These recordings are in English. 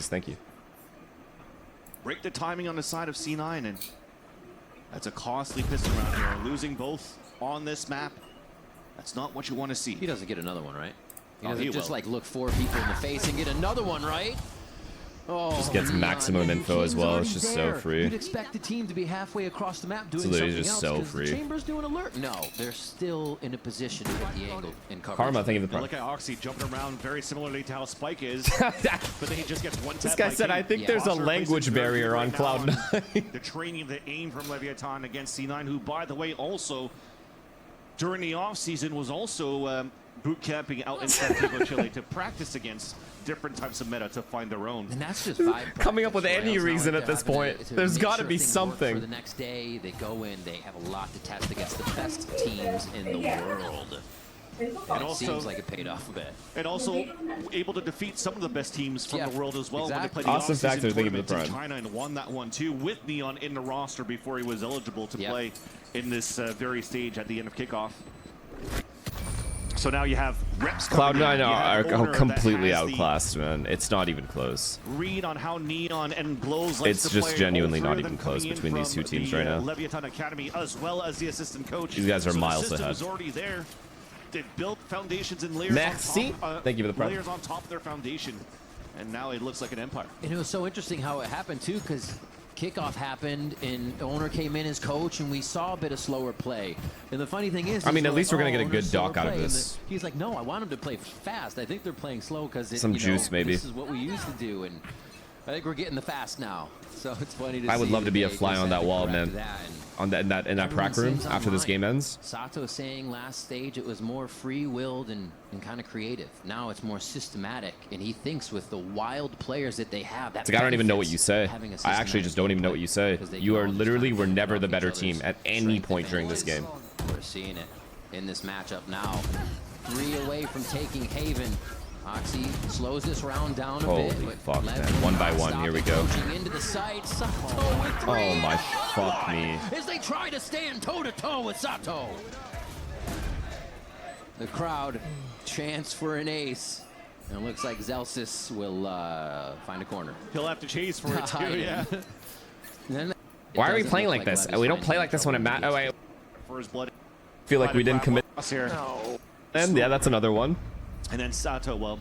Jesus, thank you. Break the timing on the side of C9, and that's a costly pistol round here. Losing both on this map, that's not what you want to see. He doesn't get another one, right? He Oh, doesn't he just will. like look 4 people in the face and get another one, right? Oh, Just gets maximum info as well. It's just so free. You'd expect the team to be halfway across the map doing It's literally something just else so 'cause free. the Chamber's doing alert. No, they're still in a position to get the angle and cover. Karma, thank you for the Look prime. at Oxy jumping around very similarly to how Spike is, but then he just gets one tap. This guy said, I think there's a language barrier on Cloud9. The training, the aim from Leviathan against C9, who, by the way, also during the offseason was also boot camping out in Santiago, Chile to practice against different types of meta to find their own. And that's just vibe Coming up with practice, any right? reason It's at not this like point. to There's make got to sure be things work something. For the next day, they go in, they have a lot to test against the best teams in the world. And It also, seems like it paid off a bit. and also able to defeat some of the best teams from Yeah, the world as well when they exactly. played the Awesome off-season factor, thank you for the tournament in prime. China and won that one too, with Neon in the roster before he was eligible to play in this very stage at the end of kickoff. So now you have reps. Cloud9 are Owner that completely has the outclassed, man. It's not even close. read on how Neon and Glows likes It's to just play. genuinely All not three of even them close coming in between these two from teams the, right now. Leviathan Academy, as well as the assistant coach. These guys are So miles the system ahead. is already there. They've built foundations and layers Merci. on top, Thank you for the prime. layers on top of their foundation, and now it looks like an empire. And it was so interesting how it happened too, because kickoff happened and owner came in as coach and we saw a bit of slower play. And the funny thing is, I mean, we're at least like, we're gonna get a Owner's good doc slower out of play. And this. he's like, no, I want him to play fast. I think they're playing slow because Some juice, maybe. This is what we used to do, and I think we're getting the fast now. So it's funny to see. I would love to be a that fly they on that decided to wall, correct man. that, and On that in that prac everyone room seems after this online. game ends. Sato saying last stage it was more free-willed and kind of creative. Now it's more systematic, and he thinks with the wild players that they have, that It's like, I don't even know what you say. having a I actually just don't even know what you say. because they You can are all just literally kind of were feed never off the each better other's team at any strength point and during this weakness. game. We're seeing it in this matchup now. 3 away from taking Haven. Oxy slows this round down a bit. Holy but fuck, Lev man. will One by not one, stop here we it. go. Coaching into the side. Sato with 3. Oh my Followed fuck by me. as they try to stand toe-to-toe with Sato. The crowd chants for an ace. And it looks like Zelsis will find a corner. He'll have to chase for it too, yeah. Then it Why are we doesn't playing look like this? Levy's We don't finding play like this when it trouble matters. with Oh, wait. For his blood. Feel like we didn't commit. Here. And yeah, that's another one. And then Sato, well,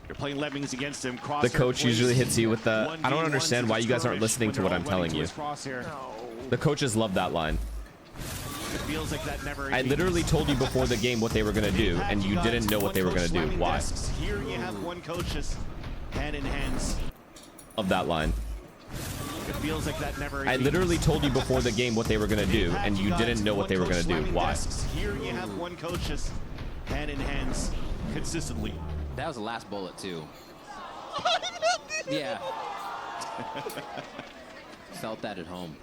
you're playing Lemmings against him. The coach usually hits you with the, I don't understand why you guys aren't listening to what I'm telling you. The coaches love that line. It feels like that never I literally told you before the game what they were going to do, and you didn't know what they were going to do. Why? Here you have one coach just hand in hands. Of that line. It feels like that never I literally told you before the game what they were going to do, and you didn't know what they were going to do. Why? Here you have one coach just hand in hands consistently. That was the last bullet too. Yeah. Felt that at home.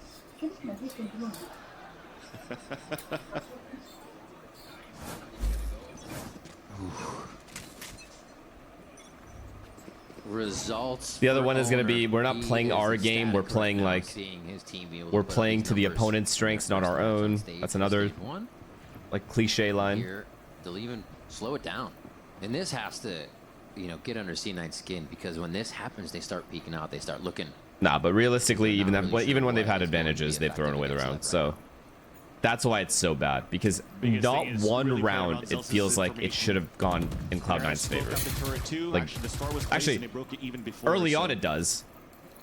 Results. The other for one is going to be, Owner. we're not He playing is our game, we're ecstatic playing right now, like, seeing his team be able to we're put up playing these to the numbers. opponent's strengths, not our own. That's another, Stage 1. like, cliche line. Here, they'll even slow it down. And this has to, get under C9's skin, because when this happens, they start peeking out. They start looking. Nah, but realistically, They're even not that, really even sure when they've what had is going to be advantages, they've thrown effective away the against round. Lev So that's why it's so bad, because Biggest not thing is one really playing round around it feels Zelsis' like it information. should have gone in Cloud9's favor. Like, Actually, the start was actually, and they broke it even before, early so on it does,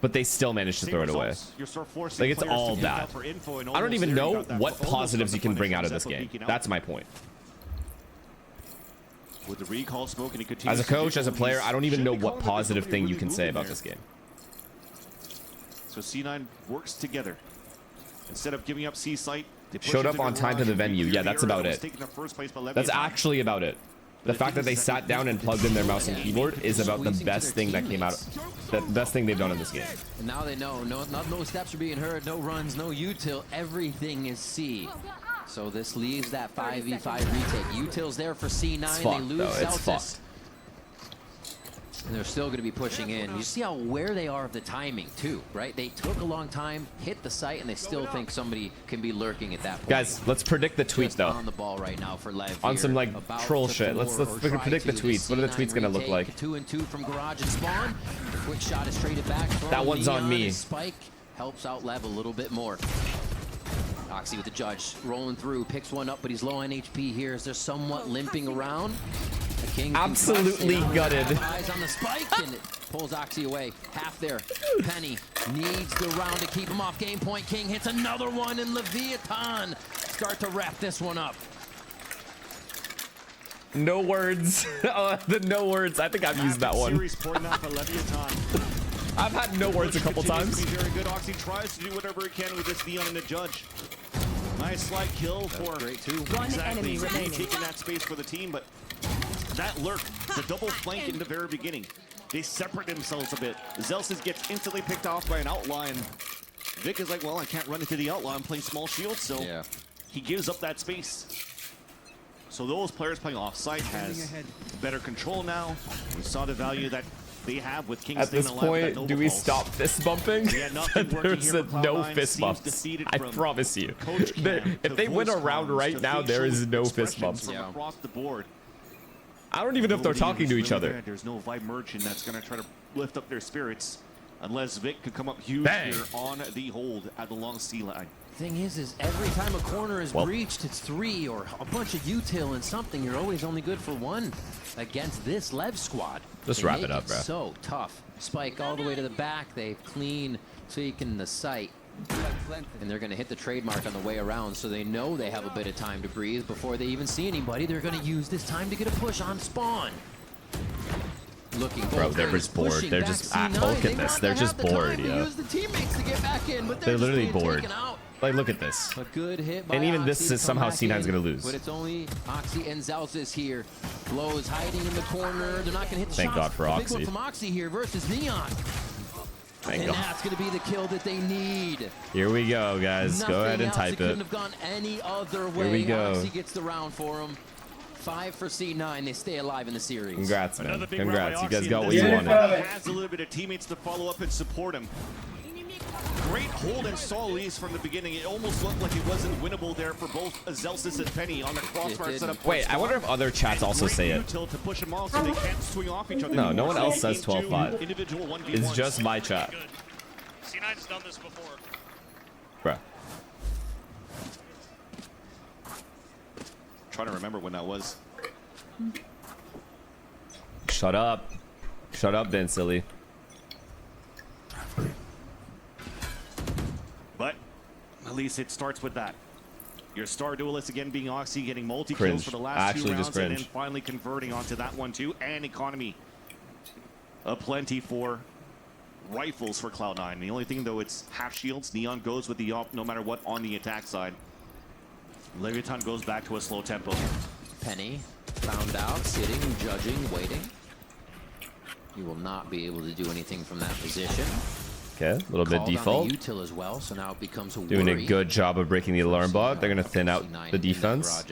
but they still managed to same throw it away. results. You're sort of forcing Like, it's players to all look bad. out for info, and I don't almost even there you know got that what almost positives you can bring out of this Zeppo game. peeking out. That's my point. With the recall smoke, and he As continues a to do coach, as a so, player, he's- I don't even know should be what calling it, but positive nobody thing you really can say moving about there. this game. So C9 works together. Instead of giving up C site, they push Showed into up on the time to the garage. venue. Yeah, that's about Was it. taken in first place by That's Leviathan. actually about it. The fact that they sat down and plugged in their mouse and keyboard is about the best thing that came out. The best thing they've done in this game. And now they know no steps are being heard, no runs, no util. Everything is C. So this leaves that 5v5 retake. Util's there for C9. It's They fucked, lose though. It's Celtics. fucked. And they're still going to be pushing in. You see where they are of the timing, too, right? They took a long time, hit the site, and they still think somebody can be lurking at that point. Guys, let's predict the tweet, though. On the ball right now for Lev on here. some, like, About troll to shit. Let's predict the tweets. What are the tweets going to look like? 2 and 2 from Garage and Spawn. Quick shot is traded back. That one's on me. Spike helps out Lev a little bit more. Oxy with the judge, rolling through, picks one up, but he's low on HP here as they're somewhat limping around. The King absolutely gutted. Eyes on the spike, and it pulls Oxy away. Half there. Penny needs the round to keep him off game point. King hits another one, and Leviathan start to wrap this one up. No words. The no words. I think I've used that one. I've had no words a couple times. Very good. Oxy tries to do whatever he can with this Neon and the judge. Nice slide kill for great too. One enemy remaining. Taking that space for the team, but that lurk, the double flank in the very beginning, they separate themselves a bit. Zelsis gets instantly picked off by an outline. Vic is like, well, I can't run into the outline. I'm playing small shield, so he gives up that space. So those players playing offside has better control now. We saw the value that they have with King. At this point, do we stop fist bumping? There's no fist bumps. I promise you. If they win a round right now, there is no fist bumps. Across the board. I don't even know if they're talking to each other. There's no Vibe Merchant that's going to try to lift up their spirits unless Vic could come up huge here on the hold at the long C line. Thing is every time a corner is breached, it's 3 or a bunch of util and something. You're always only good for 1 against this Lev squad. Just wrap it up, bro. So tough. Spike all the way to the back. They've clean taken the site. And they're going to hit the trademark on the way around, so they know they have a bit of time to breathe before they even see anybody. They're going to use this time to get a push on Spawn. Looking bro, they're just bored. They're just look at this. They're just bored, yo. Use the teammates to get back in, but they're literally bored. Like, look at this. A good hit by and even Oxy this is somehow C9's gonna lose. But it's only Oxy and Zelsis here. Blow is hiding in the corner. They're not gonna hit the Thank shots. God for A Oxy. big one from Oxy here versus Neon. Thank and God. that's gonna be the kill that they need. Here we go, guys. Nothing go ahead and else. type It couldn't have gone any other way. Here we go. Oxy gets the round for him. 5 for C9. They stay alive in the series. Congrats, man. Congrats. You guys got what you you wanted. Has a little bit of teammates to follow up and support him. Great hold and saw leads from the beginning. It almost looked like it wasn't winnable there for both Zelsis and Penny on the crossfire setup. Wait, I wonder if other chats also say it. To push them off so they can't swing off each other. No one else says 12-5. It's just my chat. C9's done this before. Bruh. Trying to remember when that was. Shut up. Shut up, then, silly. But at least it starts with that. Your star duelist again being Oxy, getting multi-kills for the last 2 rounds and then finally converting onto that one too. And economy aplenty for rifles for Cloud9. The only thing though, it's half shields. Neon goes with the op no matter what on the attack side. Leviathan goes back to a slow tempo. Penny found out, sitting, judging, waiting. He will not be able to do anything from that position. Okay, a little bit default. Util as well, so now it becomes a doing a good job of breaking the alarm bot. They're gonna thin out the defense.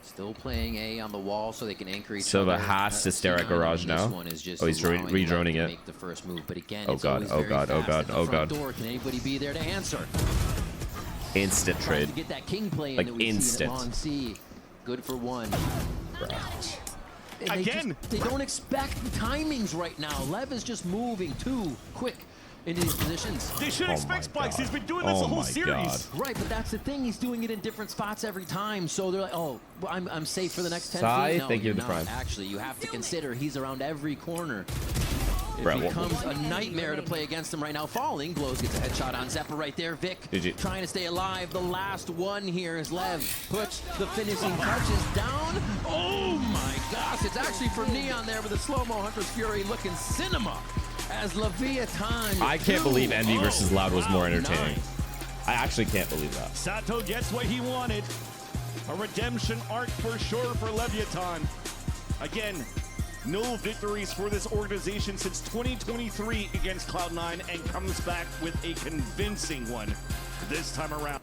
Still playing A on the wall so they can anchor each other. Silva has to stare at Garage now. Oh, he's re-droning it. Make the first move, but again, oh god, oh god, oh god, oh god. Can anybody be there to answer? Instant trade. To get that king play like instant. Long C. Good for 1. Again, they don't expect the timings right now. Lev is just moving too quick into these positions. They should expect spikes. He's been doing this the whole series. Right, but that's the thing. He's doing it in different spots every time. So they're like, oh, I'm safe for the next 10 feet. No, thank you, you're the not. prime. Actually, you have to consider he's around every corner. Right, It becomes a nightmare to play against him right now. Falling, Blows gets a headshot on Zeppa right there. Vic trying to stay alive. The last one here is Lev. Puts the finishing touches down. Oh my gosh, it's actually from Neon there with a slow-mo Hunter's Fury looking cinema as Leviathan. I can't believe Envy versus Loud was more entertaining. I actually can't believe that. Sato gets what he wanted. A redemption arc for sure for Leviathan. Again, no victories for this organization since 2023 against Cloud9 and comes back with a convincing one this time around.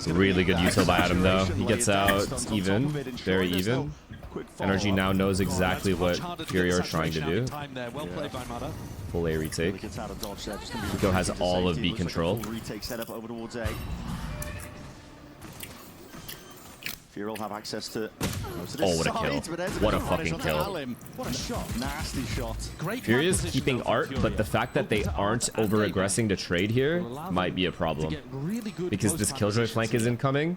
Really good util by Adam though. He gets out. It's even. Very even. NRG now knows exactly what Furio is trying to do. Full A retake. Pico has all of B control. Furio will have access to oh, what a kill. What a fucking kill. What a shot. Nasty shot. Furio is keeping art, but the fact that they aren't over-aggressing to trade here might be a problem. Because this Killjoy flank is incoming.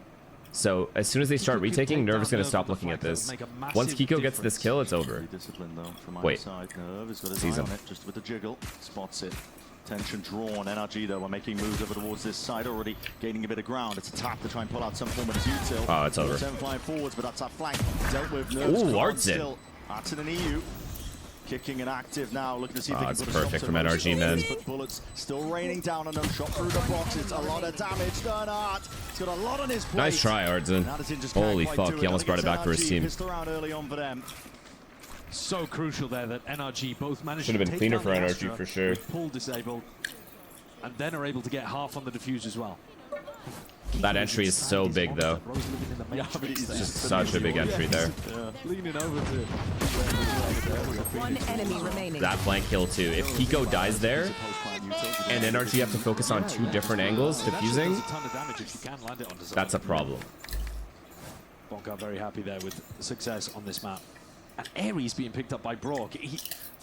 So as soon as they start retaking, Nerve is going to stop looking at this. Once Kiko gets this kill, it's over. Wait. Sees him. Just with the jiggle. Spots it. Tension drawn. NRG though are making moves over towards this side, already gaining a bit of ground. It's a tap to try and pull out some form of his util. Oh, it's over. 7 flying forwards, but that's that flank dealt with. Ooh, Artsin. Artsin and EU kicking and active now, looking to see if they can it's put perfect from NRG, man. But bullets still raining down on them. Shot through the boxes. A lot of damage done. Art. He's got a lot on his plate. Nice try, Artsin. Holy fuck, he almost brought it back for his team. Pissed around early on for them. So crucial there that NRG both managed Should have to been take cleaner down for the NRG Astra for sure. with pull disabled, and then are able to get half on the defuse as well. That entry is so big though. It's just such a big entry there. Leaning over to one enemy remaining. That flank kill too. If Pico dies there, and NRG have to focus on 2 different angles defusing, that's a problem. Bonka very happy there with the success on this map. And Ares being picked up by Brock.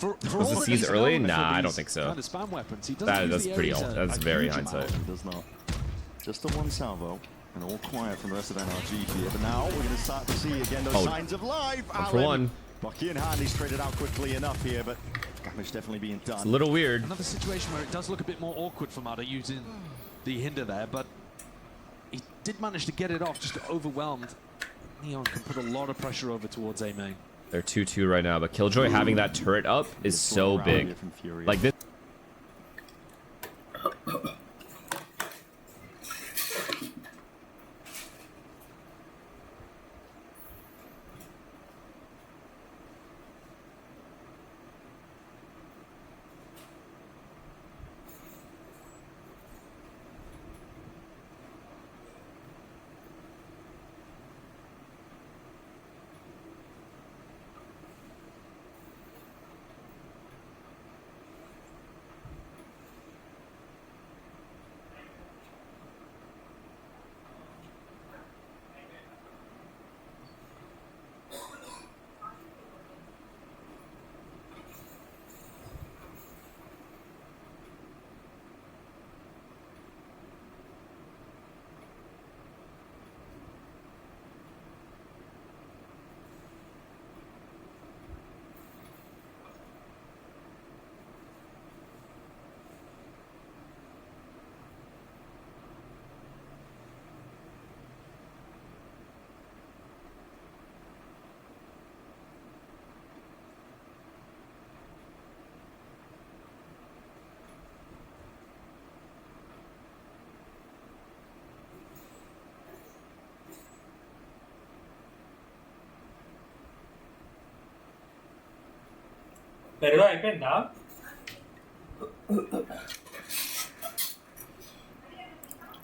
Was the C's early? Nah, I don't think so. Kind of spam weapons. He That's pretty old. That's very hindsight. He does not. Just the one salvo, and all quiet from the rest of NRG here. But now we're going to start to see again those signs of life. For one. Bucky in hand, he's traded out quickly enough here, but damage definitely being done. It's a little weird. Another situation where it does look a bit more awkward for Mada using the hinder there, but he did manage to get it off, just overwhelmed. Neon can put a lot of pressure over towards A main. They're 2-2 right now, but Killjoy having that turret up is so big. Like this.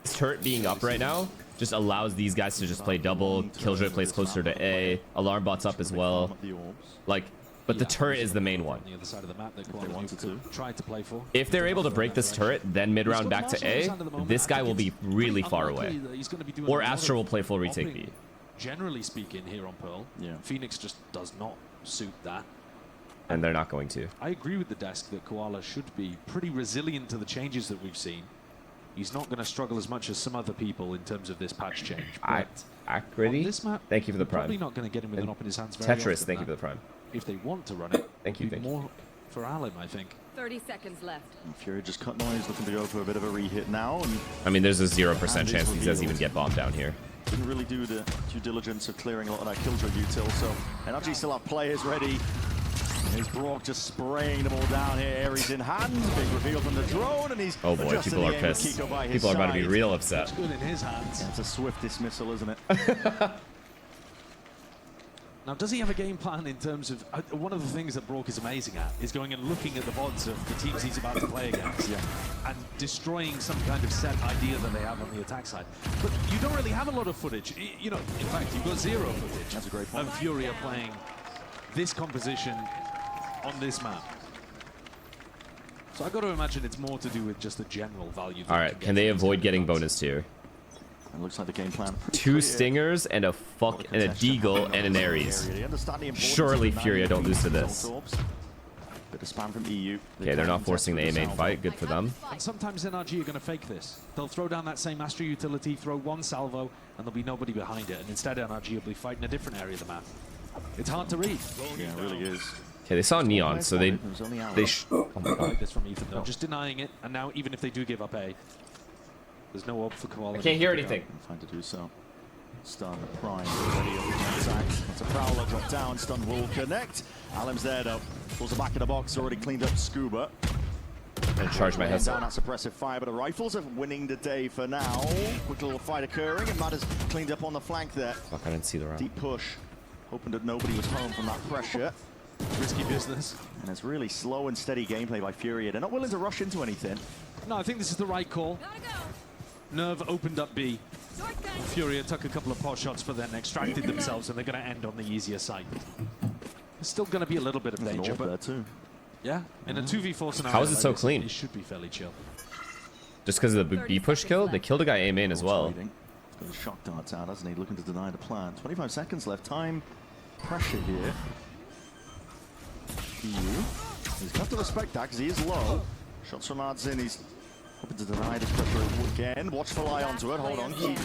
This turret being up right now just allows these guys to just play double. Killjoy plays closer to A. Alarm bot's up as well. Like, but the turret is the main one. The other side of the map that tried to play for. If they're able to break this turret, then mid round back to A, this guy will be really far away. Or Astra will play full retake B. Generally speaking, here on Pearl, Phoenix just does not suit that. And they're not going to. I agree with the desk that Koala should be pretty resilient to the changes that we've seen. He's not going to struggle as much as some other people in terms of this patch change. Acritty, this map, thank you for the prime. Probably not going to get him with an op in his hands very Tetris, often, thank you for the prime. If they want to run it, thank you. More for Alim, I think. 30 seconds left. And Fury just cut noise, looking to go for a bit of a re-hit now. And I mean, there's a 0% chance these guys even get bombed down here. Didn't really do the due diligence of clearing a lot of that Killjoy util, so NRG still have players ready. Here's Brock just spraying them all down here. Ares in hand. Big reveal from the drone, and he's oh boy, people are pissed. People are about to be real upset. It's good in his hands. It's a swift dismissal, isn't it? Now, does he have a game plan in terms of... one of the things that Brock is amazing at is going and looking at the VODs of the teams he's about to play against and destroying some kind of set idea that they have on the attack side. But you don't really have a lot of footage. You know, in fact, you've got zero footage. That's a great point. Of Furia playing this composition on this map. So I've got to imagine it's more to do with just the general value. All right, can they avoid getting bonus tier? It looks like the game plan. 2 stingers and a deagle and an Ares. Surely Furia don't lose to this. Bit of spam from EU. Okay, they're not forcing the A main fight. Good for them. And sometimes NRG are going to fake this. They'll throw down that same Astro utility, throw one salvo, and there'll be nobody behind it. And instead, NRG will be fighting a different area of the map. It's hard to read. Yeah, it really is. Okay, they saw Neon, so they oh my I god. like this from Ethan, though. Just denying it, and now even if they do give up A, there's no hope for Koala. I can't hear anything. Fine to do so. Stun Prime already up the attack. That's a Prowler drop down. Stun will connect. Alim's there though. Pulls the back of the box. Already cleaned up Scuba. And charge my headset. Down that suppressive fire, but the rifles are winning the day for now. Quick little fight occurring, and Matt has cleaned up on the flank there. Fuck, I didn't see the round. Deep push. Hoping that nobody was home from that pressure. Risky business. And it's really slow and steady gameplay by Furia. They're not willing to rush into anything. No, I think this is the right call. Nerve opened up B. Furia took a couple of pot shots, but then extracted themselves, and they're going to end on the easier side. There's still going to be a little bit of danger, but there too. Yeah, in a 2v4 scenario, How is it so clean? It should be fairly chill. Just because of the B push kill? They killed a guy A main as well. Got the shock darts out, hasn't he? Looking to deny the plan. 25 seconds left. Time pressure here. He's got to respect that because he is low. Shots from Adzin. He's hoping to deny this pressure again. Watchful eye onto it. Hold on. Keep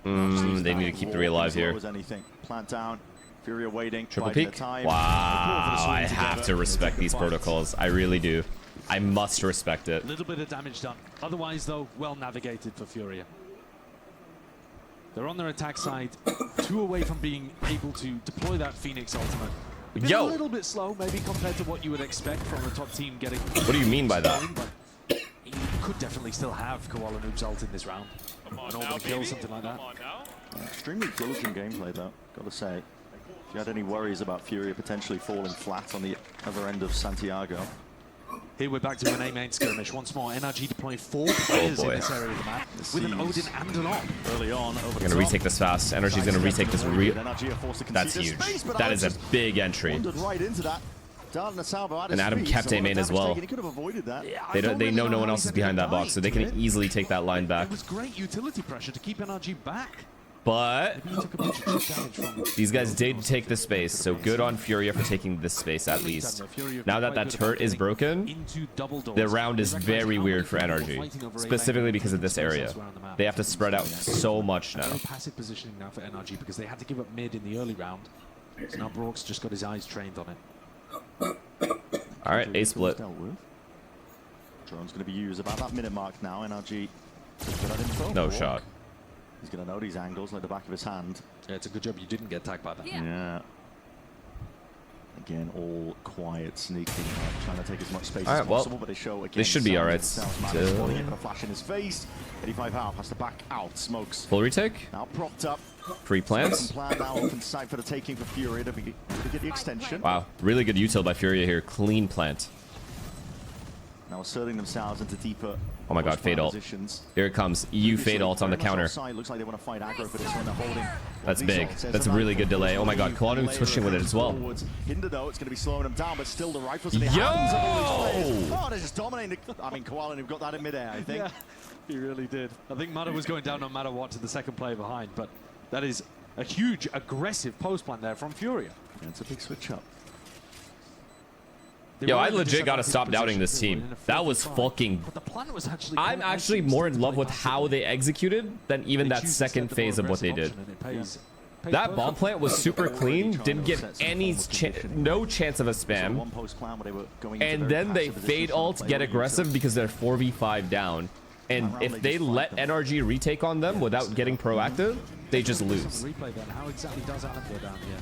going. They need to keep 3 alive here. Anything. Plant down. Furia waiting. Triple peek? Wow, I have to respect these protocols. I really do. I must respect it. A little bit of damage done. Otherwise, though, well navigated for Furia. They're on their attack side, 2 away from being able to deploy that Phoenix ultimate. It's a little bit slow, maybe compared to what you would expect from a top team getting... What do you mean by that? But you could definitely still have Koala Noob's ult in this round. An orbital kill, something like that. Extremely diligent gameplay, though, gotta say. If you had any worries about Furia potentially falling flat on the other end of Santiago. Here we're back to an A-main skirmish once more. NRG deploying 4 players in this area of the map with an Odin and an Op. Early on, We're gonna retake this fast. Energy's gonna retake this That's huge. That is a big entry. Right into that. And Adam kept A main as well. They know no one else is behind that box, so they can easily take that line back. It was great utility pressure to keep NRG back. But these guys did take the space, so good on Furia for taking this space at least. Now that that turret is broken, the round is very weird for NRG, specifically because of this area. They have to spread out so much now. Passive positioning now for NRG because they had to give up mid in the early round. So now Brock's just got his eyes trained on it. All right, A split. Drone's going to be used about that minute mark now. NRG. No shot. He's going to know these angles like the back of his hand. Yeah, it's a good job you didn't get tagged by that. Yeah. Again, all quiet, sneaking, trying to take as much space as possible, but they show again. They should be alright. A flash in his face. 85 half has to back out. Smokes. Full retake. Now propped up. Free plants. Plan now open sight for the taking for Furia to get the extension. Wow, really good util by Furia here. Clean plant. Now asserting themselves into deeper. Oh my god, fade ult. Here it comes. EU fade ult on the counter. Looks like they want to fight aggro for this one. They're holding. That's big. That's a really good delay. Oh my god, Koalanu's pushing with it as well. Hinder though, it's going to be slowing them down, but still the rifles in the hands of all these players. Oh, they're just dominating. I mean, Koalanu got that in midair, I think. Yeah, he really did. I think Mata was going down no matter what to the second player behind, but that is a huge, aggressive post plan there from Furia. Yeah, it's a big switch up. Yo, I legit gotta stop doubting this team. That was fucking... I'm actually more in love with how they executed than even that second phase of what they did. That bomb plant was super clean, didn't give any no chance of a spam. And then they fade ult, get aggressive because they're 4v5 down. And if they let NRG retake on them without getting proactive, they just lose. How exactly does Adam go down here?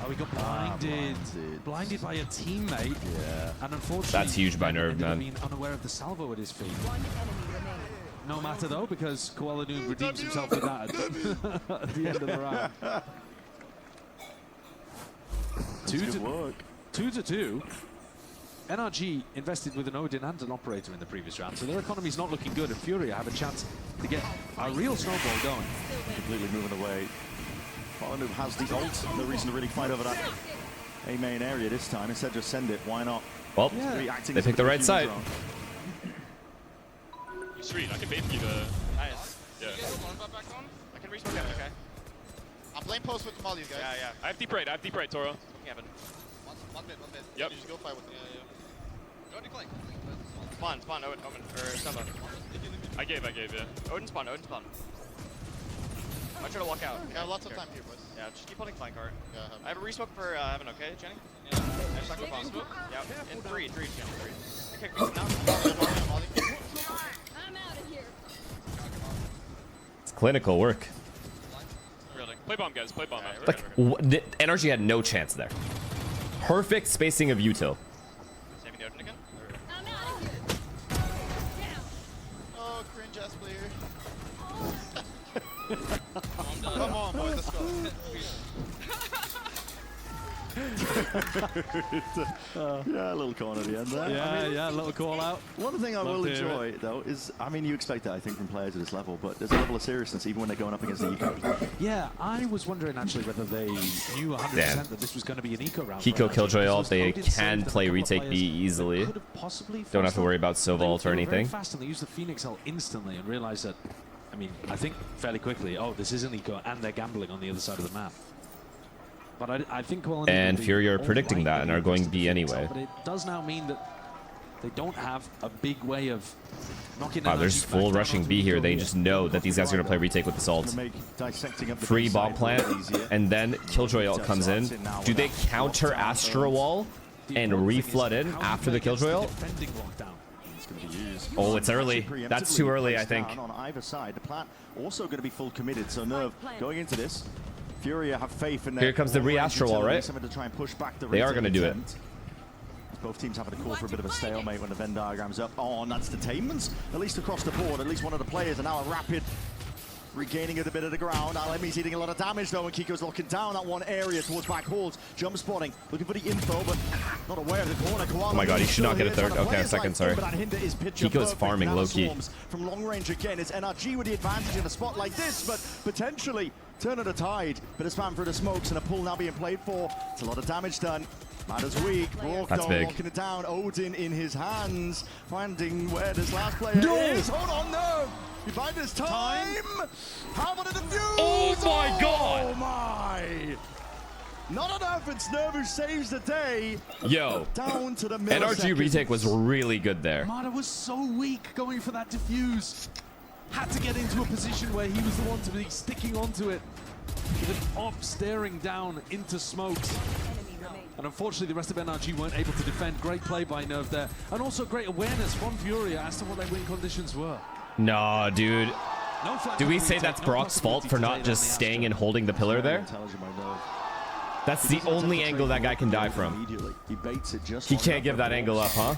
Oh, he got blinded. Blinded by a teammate. Yeah. And unfortunately, that's huge by Nerve, man. Being unaware of the salvo at his feet. no matter though, because Koala Noob redeems himself with that at the end of the round. 2-2. NRG invested with an Odin and an Operator in the previous round, so their economy's not looking good, and Furia have a chance to get a real snowball going. Completely moving away. Koala Noob has the ult. No reason to really fight over that A main area this time. Instead, just send it. Why not? Well, Reacting they picked the right side. Sweet, I can bait you the... Nice. Yeah. I can respawn Kevin, okay? I'm playing post with all these guys. Yeah. I have deep right, Toro. Kevin. One mid. Yep. You just go fight with me. Go decline. Spawn, Omen, or Stella. I gave, yeah. Odin spawn. I try to walk out. We have lots of time here, boys. Yeah, just keep holding flank cart. Yeah, I have a resmoke for Heaven, okay, Jenny? Yeah. I just knocked the bomb. Yeah, and three, Jenny, 3. Okay, now. I'm out of here. It's clinical work. Really. Play bomb, guys. Play bomb. Like, the NRG had no chance there. Perfect spacing of util. Saving the Odin again? I'm out of here. Down. Oh, cringe ass player. Come on, boys, let's go. Yeah, a little corner at the end there. Yeah, a little call out. One thing I will enjoy, though, is, I mean, you expect that, I think, from players at this level, but there's a level of seriousness even when they're going up against the eco. Yeah, I was wondering actually whether they knew 100% that this was going to be an eco round. Kiko Killjoy ult, they can play retake B easily. Don't have to worry about Sova ult or anything. Fast, and they used the Phoenix ult instantly and realized that, I mean, I think fairly quickly, oh, this is an eco, and they're gambling on the other side of the map. But I think and Fury are predicting that and are going B anyway. But it does now mean that they don't have a big way of knocking. Wow, there's full rushing B here. They just know that these guys are going to play retake with assault. Free bomb plant, and then Killjoy ult comes in. Do they counter Astra Wall and reflood in after the Killjoy ult? Oh, it's early. That's too early, I think. On either side, the plant also going to be full committed. So Nerve going into this. Furia have faith in their. Here comes the re-Astra Wall, right? To try and push back the they are going to do it. Both teams having to call for a bit of a stalemate when the Venn diagram's up. Oh, and that's detainments, at least across the board. At least one of the players are now a rapid regaining a bit of the ground. LME's eating a lot of damage though, and Kiko's locking down that one area towards back halls. Jump spotting, looking for the info, but not aware of the corner. Oh my god, he should not get a third. Okay, a second, sorry. Kiko's farming low-key. From long range again, it's NRG with the advantage in a spot like this, but potentially turning the tide. Bit of spam through the smokes and a pull now being played for. It's a lot of damage done. Matters weak. That's big. Locking it down. Odin in his hands, finding where this last player is. Hold on, no. You find this time. How about the defuse? Oh my god! Oh my! Not enough. It's Nerve who saves the day. Yo, down to the NRG retake was really good there. Mata was so weak going for that defuse. Had to get into a position where he was the one to be sticking onto it. With an off staring down into smokes. And unfortunately, the rest of NRG weren't able to defend. Great play by Nerve there. And also great awareness from Furia as to what their win conditions were. No, dude. Do we say that's Brock's fault for not just staying and holding the pillar there? That's the only angle that guy can die from. He can't give that angle up, huh?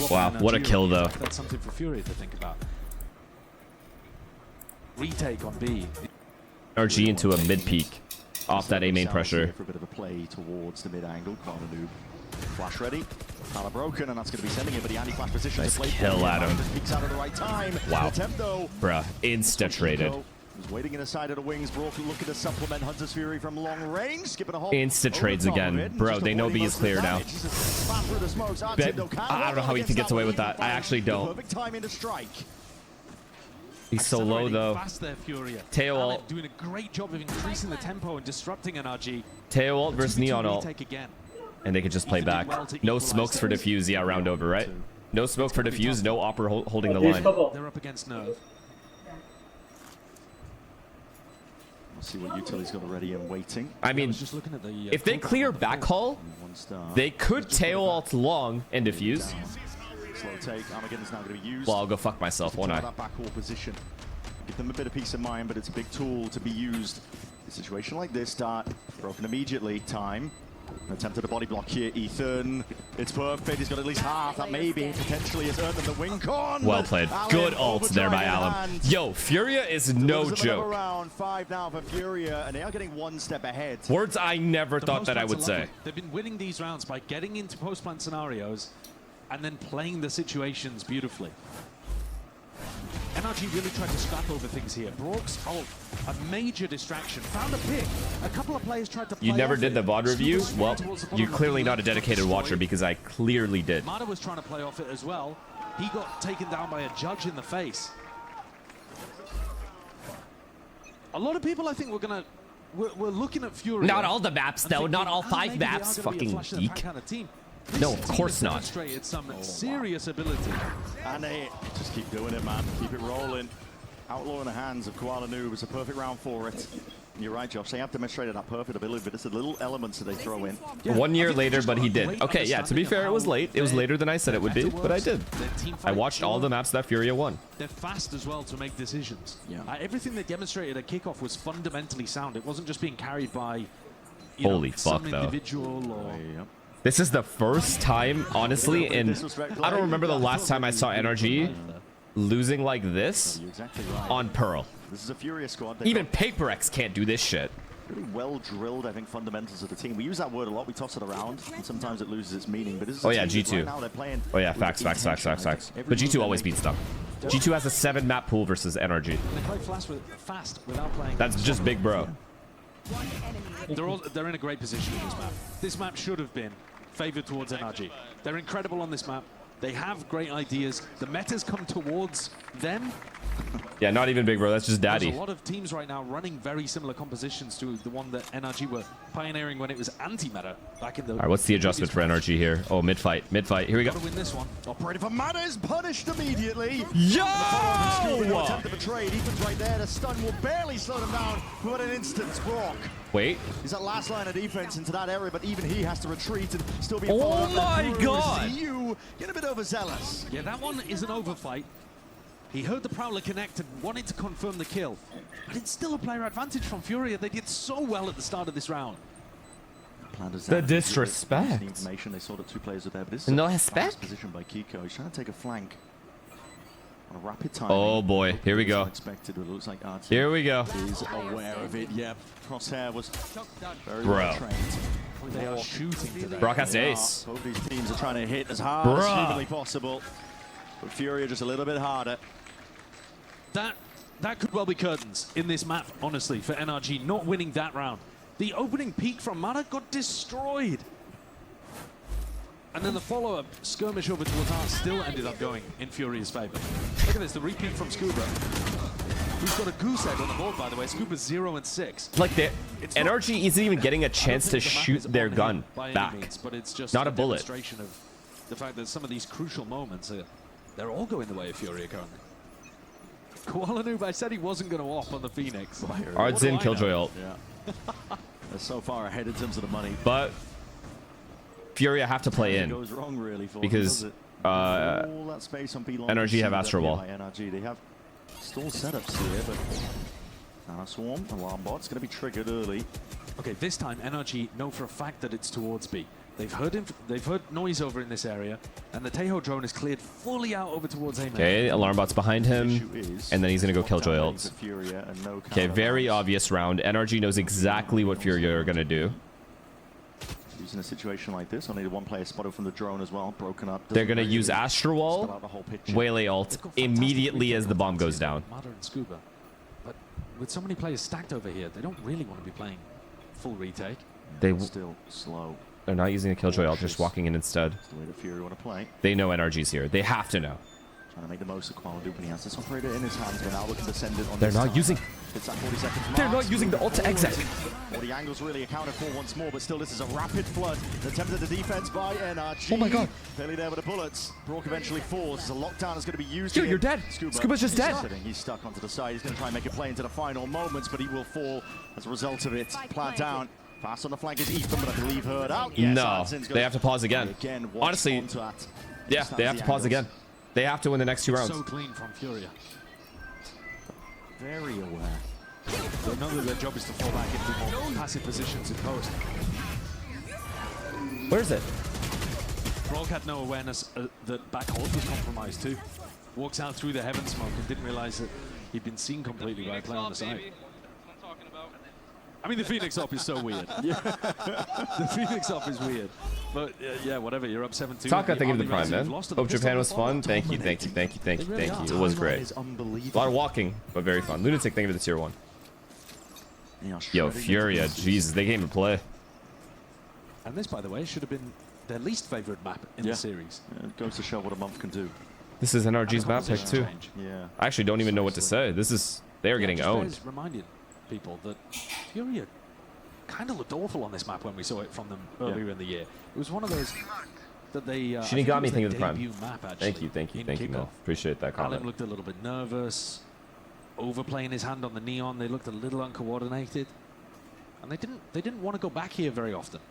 Wow, what a kill, though. That's something for Furia to think about. Retake on B. RG into a mid peak off that A main pressure. For a bit of a play towards the mid angle. Koala Noob flash ready. Power broken, and that's going to be sending it, but the anti-flash position. Nice kill at him. Peeks out at the right time. Wow. Though, bruh, insta-traded. He's waiting in the side of the wings. Brock looking to supplement Hunter's Fury from long range. Skipping a hole. Insta-trades again. Bro, they know B is clear now. I don't know how he gets away with that. I actually don't. Perfect timing to strike. He's so low, though. Teo ult. Doing a great job of increasing the tempo and disrupting NRG. Teo ult versus Neon ult. And they could just play back. No smokes for defuse. Yeah, round over, right? No smoke for defuse. No opper holding the line. They're up against Nerve. We'll see what Utility's got ready and waiting. I mean, if they clear back haul, they could Teo ult long and defuse. Slow take. Armageddon's now going to be used. Well, I'll go fuck myself, won't I? That back wall position. Give them a bit of peace of mind, but it's a big tool to be used. A situation like this, start broken immediately. Time. Attempted a body block here, Ethan. It's perfect. He's got at least half. That maybe potentially has earned him the win con. Well played. Good ult there by Alum. Yo, Furia is no joke. Round 5 now for Furia, and they are getting one step ahead. Words I never thought that I would say. They've been winning these rounds by getting into post-plant scenarios and then playing the situations beautifully. NRG really tried to scrap over things here. Brock's ult, a major distraction. Found a pick. A couple of players tried to play. You never did the VOD review? Well, you're clearly not a dedicated watcher because I clearly did. Mata was trying to play off it as well. He got taken down by a judge in the face. A lot of people, I think, we're looking at Fury. Not all the maps, though. Not all 5 maps, fucking geek. Kind of team. No, of course not. Demonstrated some serious ability. And they just keep doing it, man. Keep it rolling. Outlaw in the hands of Koala Noob. It's a perfect round for it. And you're right, Josh. They have demonstrated that perfect ability, but it's the little elements that they throw in. Yeah, 1 year later, but he did. Okay, yeah, to be fair, it was late. It was later than I said it would be, but I did. I watched all the maps that Furia won. They're fast as well to make decisions. Yeah. Everything they demonstrated at kickoff was fundamentally sound. It wasn't just being carried by Holy fuck, some though. individual or... This is the first time, honestly, in... I don't remember the last time I saw NRG losing like this on Pearl. This is a Furia squad. Even Paper X can't do this shit. Really well drilled, I think, fundamentals of the team. We use that word a lot. We toss it around, and sometimes it loses its meaning. But this is oh yeah, G2. Right now they're playing. Oh yeah, facts. But G2 always beats them. G2 has a 7-map pool versus NRG. They play fast without playing. That's just big bro. They're in a great position in this map. This map should have been favored towards NRG. They're incredible on this map. They have great ideas. The metas come towards them. Yeah, not even big bro. That's just daddy. There's a lot of teams right now running very similar compositions to the one that NRG were pioneering when it was anti-meta back in the... All right, what's the adjustment for NRG here? Oh, mid-fight. Here we go. Gotta win this one. Operator for Mata is punished immediately. Yo! Attempt to betrayed. Ethan's right there. The stun will barely slow them down. But an instant, Brock. Wait. He's that last line of defense into that area, but even he has to retreat and still be... Oh my god! You get a bit overzealous. Yeah, that one is an overfight. He heard the Prowler connect and wanted to confirm the kill. But it's still a player advantage from Furia. They did so well at the start of this round. The disrespect. The information they saw that 2 players are there, but this is no a respect. Position by Kiko. He's trying to take a flank on a rapid time. Oh boy, here we go. Unexpected, but it looks like RT Here we go. is aware of it. Yep, Crosshair was very Bro. well trained. They are shooting today. Brock has ace. Both these teams are trying to hit as hard as humanly possible, but Furia just a little bit harder. That could well be curtains in this map, honestly, for NRG not winning that round. The opening peak from Mata got destroyed. And then the follow-up skirmish over towards Heart still ended up going in Furia's favor. Look at this, the repeat from Scuba. Who's got a goose egg on the board, by the way. Scuba's 0 and 6. Like, NRG isn't even getting a chance to shoot their gun back. But it's just not a bullet. Demonstration of the fact that some of these crucial moments, they're all going the way of Furia currently. Koala Noob, I said he wasn't going to op on the Phoenix. Ards in Killjoy ult. Yeah. They're so far ahead in terms of the money. But Furia have to play in goes wrong, really, for because all that space on NRG have Astro Wall. NRG, they have stall setups here, but now Swarm, alarm bot's going to be triggered early. Okay, this time NRG know for a fact that it's towards B. They've heard noise over in this area, and the Tejo drone is cleared fully out over towards A main. Okay, alarm bot's behind him, and then he's gonna go Killjoy ult. Okay, very obvious round. NRG knows exactly what Furia are gonna do. Using a situation like this, only 1 player spotted from the drone as well, broken up. They're gonna use Astro Wall, Waylay ult immediately as the bomb goes down. Mata and Scuba, but with so many players stacked over here, they don't really want to be playing full retake. They still slow. They're not using a Killjoy ult, just walking in instead. That's the way that Fury want to play. They know NRG's here. They have to know. Trying to make the most of Koala Noob when he has this operator in his hands, but now looking to send it on. They're not using. It's that 40 seconds mark. They're not using the ult to exit. Well, the angle's really accounted for once more, but still, this is a rapid flood. Attempt at the defense by NRG. Oh my god. Barely there with the bullets. Brock eventually falls. The lockdown is going to be used. Dude, you're dead. Scuba's just dead. He's stuck onto the side. He's going to try and make a play into the final moments, but he will fall as a result of it. Plant down. Fast on the flank is Ethan, but I believe heard out. Yes, no, they have to pause again. Honestly, yeah, they have to pause again. They have to win the next 2 rounds. So clean from Furia. Very aware. They know that their job is to fall back into more passive positions in post. Where's it? Frog had no awareness that back hold was compromised too. Walks out through the heaven smoke and didn't realize that he'd been seen completely by a player on the side. I mean, the Phoenix op is so weird. The Phoenix op is weird. But yeah, whatever, you're up 7-2. Taka, thank you for the prime, man. Hope Japan was fun. Thank you, thank you, thank you, thank you, thank you. It was great. A lot of walking, but very fun. Lunatic, thank you for the tier 1. Yo, Furia, Jesus, they came to play. And this, by the way, should have been their least favorite map in the series. Yeah, it goes to show what a month can do. This is NRG's map pick too. Yeah. I actually don't even know what to say. This is, they are getting owned. Reminded people that Furia kind of looked awful on this map when we saw it from them earlier in the year. It was one of those that they Shinigami, thank you for the prime. Map, Thank you, man. Appreciate that comment. Alan looked a little bit nervous, overplaying his hand on the neon. They looked a little uncoordinated, and they didn't want to go back here very often.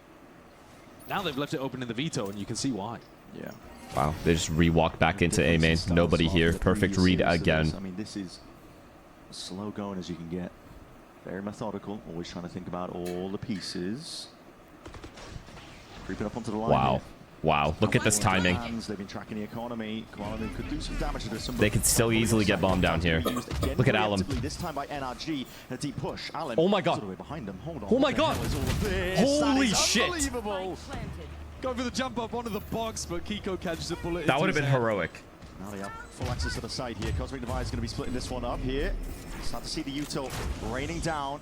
Now they've left it open in the veto, and you can see why. Yeah. Wow, they just re-walk back into A main. Nobody here. Perfect read again. I mean, this is as slow going as you can get. Very methodical. Always trying to think about all the pieces. Creeping up onto the line. Wow. Here. Wow, look at this timing. They've been tracking the economy. Koala could do some damage to this. They could still easily get bombed down here. Look at Alum. This time by NRG. A deep push. Alum. Oh my god. Behind them. Hold on. Oh my god. Holy shit. Unbelievable. Go for the jump up onto the box, but Kiko catches a bullet. That would have been heroic. Now they have full access to the side here. Cosmic Divide is going to be splitting this one up here. Start to see the util raining down.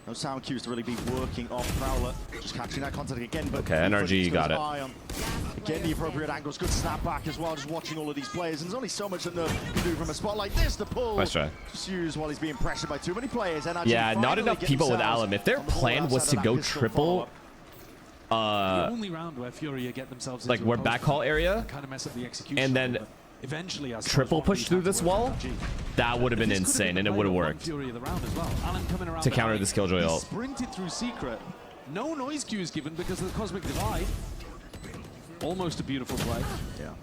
No sound cues to really be working off Prowler. Just capturing that contact again. But okay, NRG got it. Again, the appropriate angles. Good snap back as well. Just watching all of these players. And there's only so much that Nerf can do from a spot like this. The pull. Nice try. Just used while he's being pressured by too many players. NRG yeah, not enough people with Alum. If their plan was to go triple... the only round where Furia get themselves like we're backhaul area, kind of mess up the execution, and then eventually triple push through this wall, that would have been insane, and it would have worked to counter this Killjoy ult. Sprinted through secret, no noise cues given because of the Cosmic Divide. Almost a beautiful play. Yeah.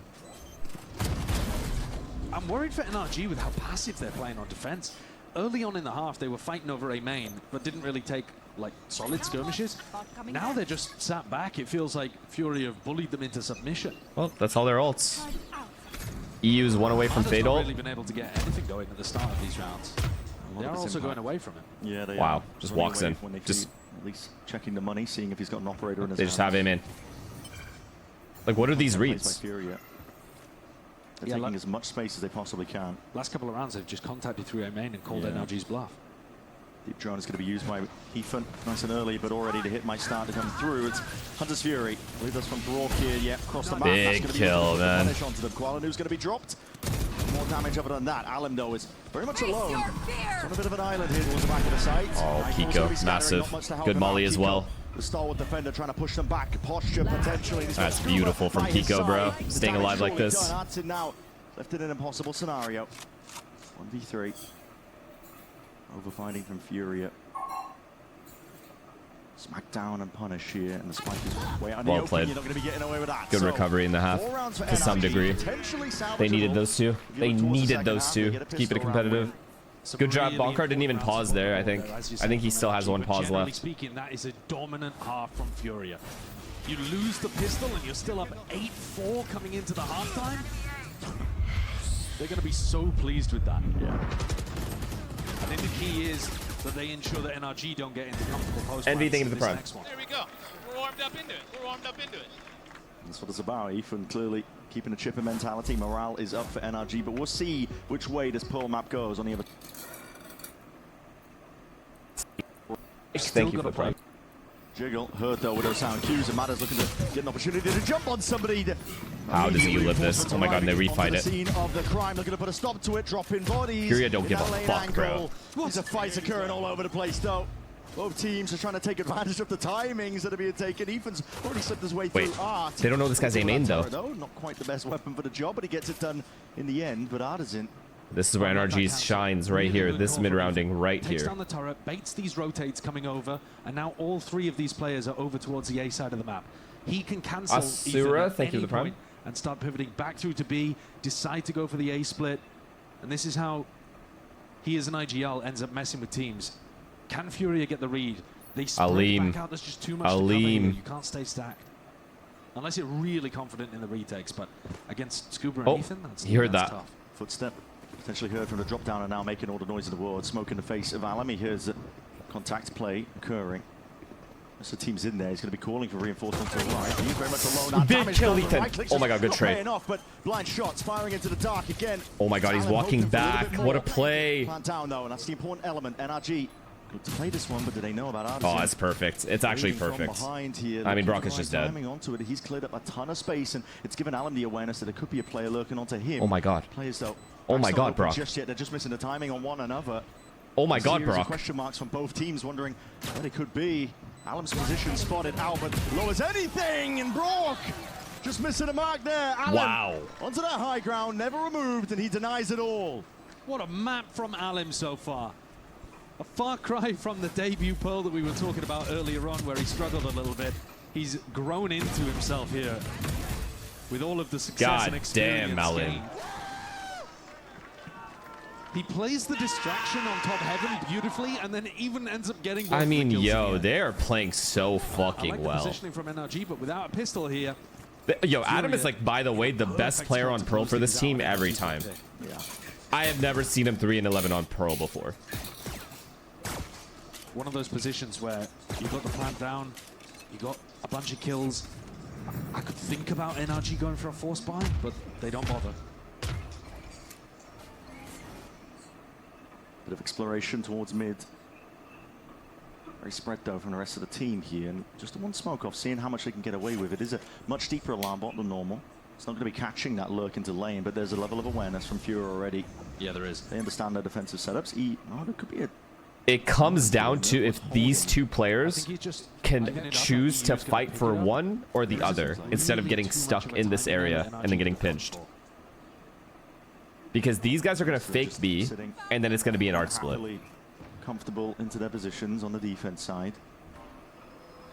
I'm worried for NRG with how passive they're playing on defense. Early on in the half, they were fighting over A main, but didn't really take like solid skirmishes. Now they're just sat back. It feels like Fury have bullied them into submission. Well, that's all their ults. EU's one away from Fade ult. Really been able to get anything going at the start of these rounds. They are also going away from it. Yeah, they wow, are. just walks in. Just at least checking the money, seeing if he's got an operator in his They just have him in. Like, what are these reads? They're taking as much space as they possibly can. Last couple of rounds, they've just contacted through A main and called NRG's bluff. Deep drone is going to be used by Ethan nice and early, but already the hit might start to come through. It's Hunter's Fury. I believe that's from Brock here. Yeah, across the map. Big kill, man. Onto the Koala, who's going to be dropped. More damage other than that. Alum, though, is very much alone. It's on a bit of an island here towards the back of the site. Oh, Kiko, massive. Good molly as well. The stalwart defender trying to push them back. Posture potentially. That's beautiful from Kiko, bro. Staying alive like this. Now left in an impossible scenario. 1v3. Overfighting from Furia. Smack down and punish here, and the spike is way out. Well played. You're not going to be getting away with that. Good recovery in the half, to some degree. They needed those two. They needed those two to keep it competitive. Good job. Ballcard didn't even pause there, I think. I think he still has one pause left. Speaking, that is a dominant half from Furia. You lose the pistol, and you're still up 8-4 coming into the halftime. They're going to be so pleased with that. Yeah. I think the key is that they ensure that NRG don't get into comfortable post. Envy thinking of the prime. There we go. We're warmed up into it. We're warmed up into it. That's what it's about. Ethan clearly keeping a chipper mentality. Morale is up for NRG, but we'll see which way this Pearl map goes on the other. Thank you for the prime. Jiggle, heard though with those sound cues, and Matters looking to get an opportunity to jump on somebody. How does he live this? Oh my god, and they refight it. Scene of the crime, looking to put a stop to it, dropping bodies. Furia don't give a fuck, bro. There's a fight occurring all over the place though. Both teams are trying to take advantage of the timings that are being taken. Ethan's already slipped his way through Art. They don't know this guy's A main though. Not quite the best weapon for the job, but he gets it done in the end. But Art isn't. This is where NRG shines right here. This mid-rounding right Takes here. down the turret, baits these rotates coming over, and now all three of these players are over towards the A side of the map. He can cancel Asura, thank you for the prime. And start pivoting back through to B, decide to go for the A split. And this is how he as an IGL ends up messing with teams. Can Furia get the read? They sprint back out, there's just too much to cover here. You can't stay stacked. unless you're really confident in the retakes. But against Scuba and Ethan, that's tough. Footstep potentially heard from the drop down and now making all the noise in the world. Smoke in the face of Alem. He hears the contact play occurring. As the team's in there, he's going to be calling for reinforcements to the right. He's very much alone. Big kill, Ethan. Oh my god, good trade. Off, but blind shots firing into the dark again. Oh my god, he's walking back. What a play. Plant down though, and that's the important element. NRG good to play this one, but do they know about Artisan? Oh, it's perfect. It's actually perfect. Here, I mean, Brock is just dead. Onto it. He's cleared up a ton of space, and it's given Alem the awareness that there could be a player lurking onto him. Oh my god. Players though. Oh my god, Brock. Just yet, they're just missing the timing on one another. Oh my god, Brock. Question marks from both teams, wondering where they could be. Alem's position spotted. Albert lowers anything, and Brock just missing a mark there. Alem wow. Onto that high ground, never removed, and he denies it all. What a map from Alem so far. A far cry from the debut Pearl that we were talking about earlier on, where he struggled a little bit. He's grown into himself here with all of the success and experience. God damn, Alem. He plays the distraction on top heaven beautifully, and then even ends up getting. I mean, yo, they are playing so fucking I like well. The positioning from NRG, but without a pistol here. Yo, Adam is like, by the way, the best player on Pearl for this team every time. Yeah. I have never seen him 3 and 11 on Pearl before. One of those positions where you got the plant down, you got a bunch of kills. I could think about NRG going for a force buy, but they don't bother. Bit of exploration towards mid. Very spread though from the rest of the team here, and just the one smoke off, seeing how much they can get away with. It is a much deeper alarm bot than normal. It's not going to be catching that lurk into lane, but there's a level of awareness from Fury already. Yeah, there is. They understand their defensive setups. There could be a... It comes down to if these two players can choose to fight for one or the other instead of getting stuck in this area and then getting pinched. Because these guys are going to fake B, and then it's going to be an art split. Comfortable into their positions on the defense side.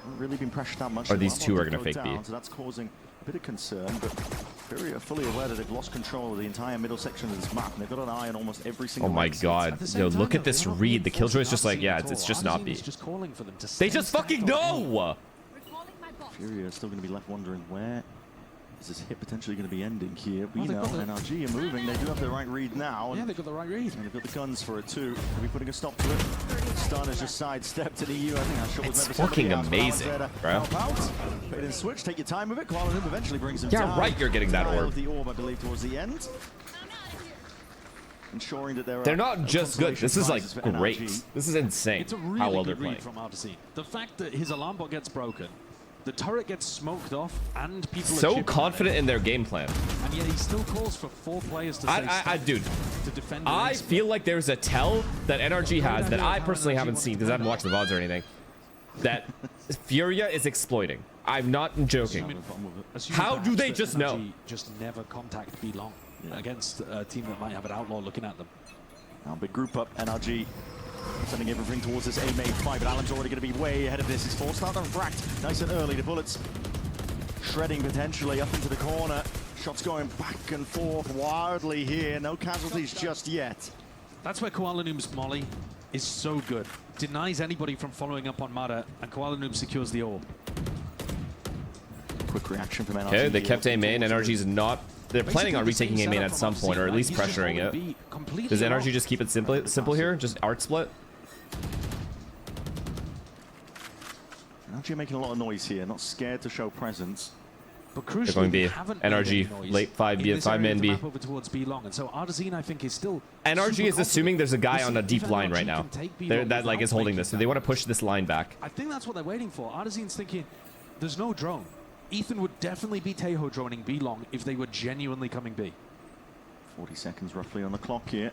Haven't really been pressured that much. Or these two are going to fake B. So that's causing a bit of concern, but Fury are fully aware that they've lost control of the entire middle section of this map, and they've got an eye on almost every single. Oh my god. Yo, look at this read. The Killjoy's just like, yeah, it's just not B. They just fucking know! Fury are still going to be left wondering where is this hit potentially going to be ending here. We know NRG are moving. They do have the right read now. Yeah, they've got the right read. And they've got the guns for it too. They'll be putting a stop to it. Stun has just sidestepped an EU. I think that shot was it's fucking amazing, bro. Fade and switch. Take your time with it. Kuala Lumpur eventually brings him yeah, down. right. You're getting that orb. The orb, I believe, towards the end. Ensuring that they're not just good. This is like great. This is insane. It's a really how well they're good read playing. from Artisan. The fact that his alarm bot gets broken, the turret gets smoked off, and people so are confident in their game plan. And yet he still calls for 4 players to dude, to defend. I feel like there's a tell that NRG has that I personally haven't seen because I haven't watched the VODs or anything. That Furia is exploiting. I'm not joking. How do they just know? Just never contact B long against a team that might have an outlaw looking at them. Now big group up, NRG. Sending everything towards this A-main fight, but Alem's already going to be way ahead of this. He's forced out and racked nice and early. The bullets shredding potentially up into the corner. Shots going back and forth wildly here. No casualties just yet. That's where Kuala Lumpur's Molly is so good. Denies anybody from following up on Mada, and Kuala Lumpur secures the orb. Quick reaction from NRG. Okay, they kept A-main. NRG's not... They're planning on retaking A-main at some point, or at least pressuring it. Does NRG just keep it simple here? Just art split? NRG making a lot of noise here, not scared to show presence. But crucially, they're going B. NRG, late 5 B, 5-man B. Over towards B long, and so Artisan, I think, is still. NRG is assuming there's a guy on a deep line right now. That like is holding this, so they want to push this line back. I think that's what they're waiting for. Artisan's thinking, there's no drone. Ethan would definitely be Tejo droning B long if they were genuinely coming B. 40 seconds roughly on the clock here.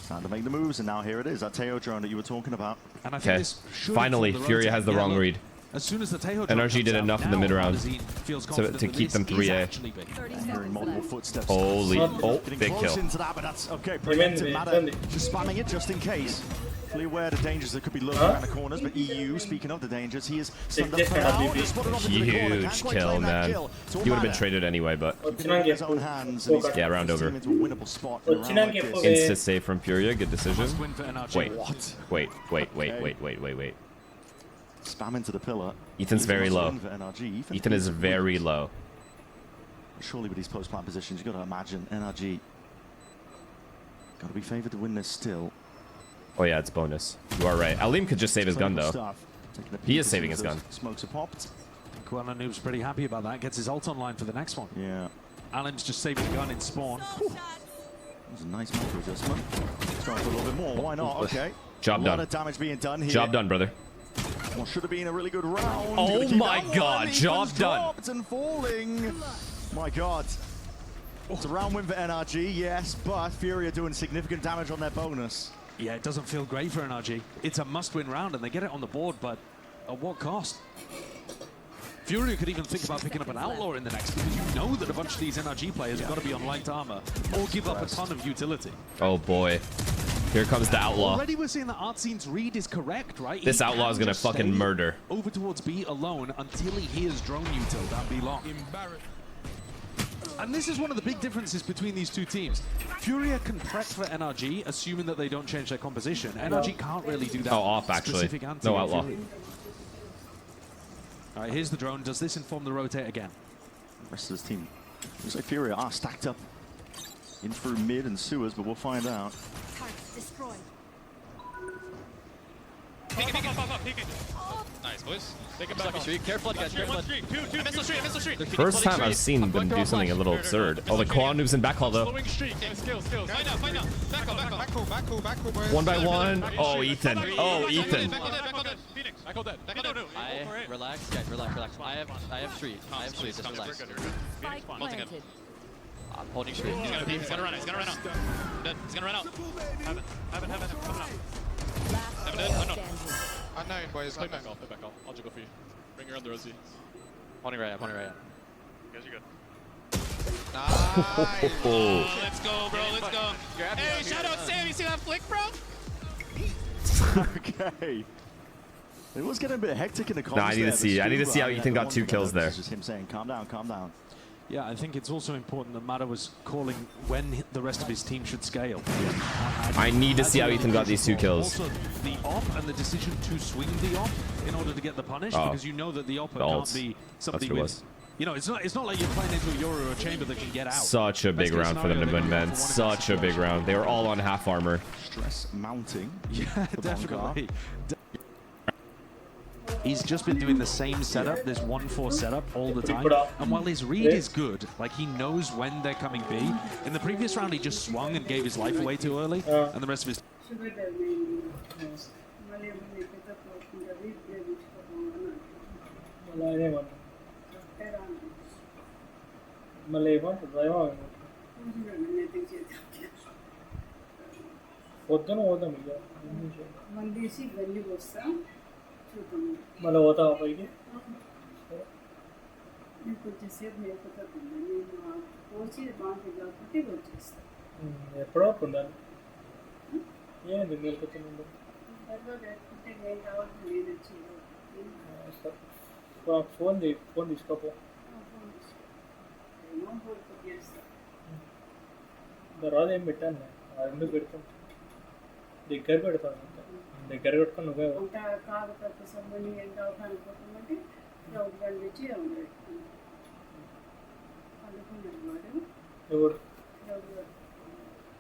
Time to make the moves, and now here it is, that Tejo drone that you were talking about. And I think this finally, Furia has the wrong read. As soon as the Tejo NRG did enough in the mid round to keep them 3A. Hearing multiple footsteps. Holy, big kill. Into that, but that's okay. Preemptive matter. Just spamming it just in case. Fully aware of the dangers that could be lurking around the corners, but EU, speaking of the dangers, he is stunned up for now. Huge kill, man. He would have been traded anyway, but yeah, round over. Insta save from Furia, good decision. Wait. Spam into the pillar. Ethan's very low. For NRG. Ethan is very low. Surely with these post-plant positions, you've got to imagine NRG got to be favored to win this still. Oh yeah, it's bonus. You are right. Alim could just save his gun though. He is saving his gun. Smokes are popped. Kuala Noob's pretty happy about that. Gets his ult online for the next one. Yeah. Alim's just saving the gun in spawn. That was a nice micro adjustment. Let's try for a little bit more. Why not? Okay. Job done. A lot of damage being done here. Job done, brother. Well, should have been a really good round. Oh my god, job done. And falling. My god. It's a round win for NRG, yes, but Fury are doing significant damage on their bonus. Yeah, it doesn't feel great for NRG. It's a must-win round, and they get it on the board, but at what cost? Fury could even think about picking up an Outlaw in the next, because you know that a bunch of these NRG players have got to be on light armor or give up a ton of utility. Oh boy. Here comes the Outlaw. Already we're seeing that Artzine's read is correct, right? This Outlaw is going to fucking murder. Over towards B alone until he hears drone util that B long. And this is one of the big differences between these two teams. Furia can prep for NRG, assuming that they don't change their composition. NRG can't really do that. Oh, off actually. No Outlaw. All right, here's the drone. Does this inform the rotate again? The rest of his team. Looks like Furia are stacked up in through mid and sewers, but we'll find out. Targets destroyed. Nice, boys. Take it back. Careful, guys. Careful. First time I've seen them do something a little absurd. Oh, the Kuala Noob's in backhaul though. One by one. Oh, Ethan. Oh, Ethan. Relax, guys. Relax. I have street. Just relax. Spike planted. I'm holding street. He's gonna run out. Coming out. Last dead. player Oh, no. standing. Unknown, boys. Play back off. I'll jiggle for you. Bring her under Rosie. Holding right up. You guys are good. Nice. Oh, let's go, bro. Let's go. Hey, shout out Sam. You see that flick, bro? Okay. It was getting a bit hectic in the comms. No, I need to see how Ethan got 2 kills there. It's just him saying, calm down, calm down. Yeah, I think it's also important that Mata was calling when the rest of his team should scale. I need to see how Ethan got these 2 kills. Also, the op and the decision to swing the op in order to get the punish, because you know that the op can't be somebody with... You know, it's not like you're playing into a Yoru or a chamber that can get out. Such a big round for them to win, man. Such a big round. They were all on half armor. Stress mounting. Yeah, definitely. He's just been doing the same setup, this 1-4 setup all the time. And while his read is good, like he knows when they're coming B, in the previous round he just swung and gave his life away too early, and the rest of his... మళ్ళీ పోతావా పైకి ఎప్పుడో ఉండాలి ఏంది మేలుకొచ్చింది phone తీసుకోపో తర్వాత ఏం పెట్టాను ఎందుకు పెడతాను దగ్గర పెడతాను దగ్గర పెట్టుకొని నువ్వే ఎవరు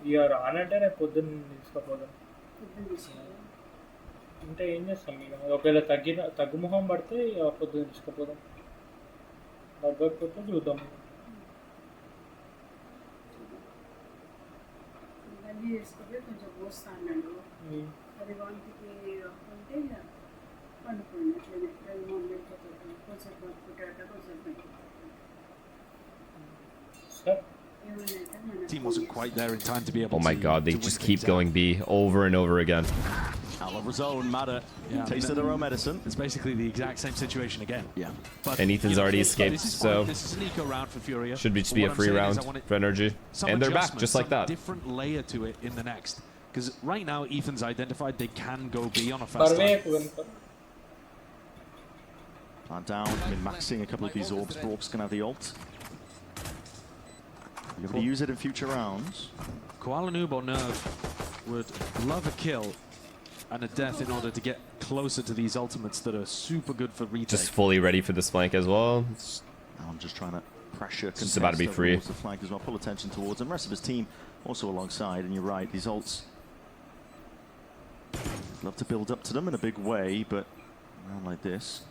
ఇక రానంటే నేను పొద్దున్న తీసుకుపోదాం అంటే ఏం చేస్తాం ఇక ఒకవేళ తగ్గుముఖం పడితే ఇక పొద్దున్న తీసుకుపోదాం తగ్గకపోతే చూద్దాం కొంచెం పోస్తా అన్నాడు అది వాంతికి అంటే పండుకోండి అట్లనే 2-3 గంటలు కొంచెం పట్టుకుంటాట కొంచెం Team wasn't quite there in time to be able Oh my god, they just keep going B over and over again. Out of zone, Mata tasted their own medicine. It's basically the exact same situation again. Yeah. But and Ethan's already escaped, so this is an eco round for Furia. Should be just be a free round for energy. And they're back just like that. Different layer to it in the next. Because right now, Ethan's identified they can go B on a fast time. Plant down, min-maxing a couple of these orbs. Brock's going to have the ult. You're going to use it in future rounds. Kuala Noob or Nerve would love a kill and a death in order to get closer to these ultimates that are super good for retake. Just fully ready for this flank as well. I'm just trying to pressure. Just about to be free. The flank as well. Pull attention towards him. The rest of his team also alongside. And you're right, these ults love to build up to them in a big way, but around like this.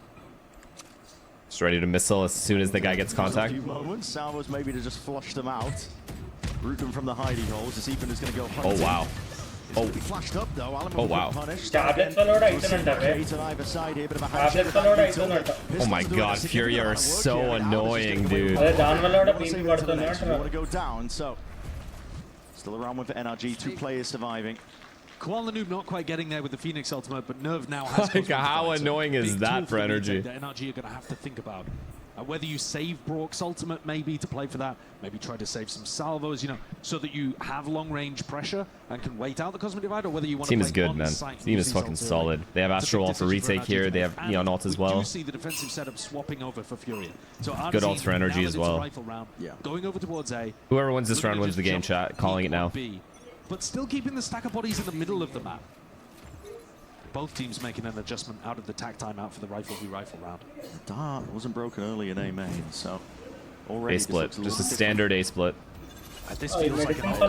Just ready to missile as soon as the guy gets contact. A few moments. Salvos maybe to just flush them out. Root them from the hiding holes. As Ethan is going to go hunting. Oh wow. Oh, flashed up though. Alan oh wow. Oh my god, Fury are so annoying, dude. Want to go down, so still around with NRG, 2 players surviving. Koala Noob not quite getting there with the Phoenix ultimate, but Nerve now has. Like, how annoying is that for energy? The NRG are going to have to think about whether you save Brock's ultimate maybe to play for that, maybe try to save some salvos, you know, so that you have long-range pressure and can wait out the Cosmic Divide, or whether you want Team to is play good, on man. site Team is fucking solid. They have Astral Ult for retake here. They have Neon Ult as well. We do see the defensive setup swapping over for Furia. So good ults for energy as well. Going over towards A. Whoever wins this round wins the game, chat. Calling it now. But still keeping the stack of bodies in the middle of the map. Both teams making an adjustment out of the tack timeout for the rifle v rifle round. The dart wasn't broken early in A main, so already A split, just a standard A split. This feels like an Alim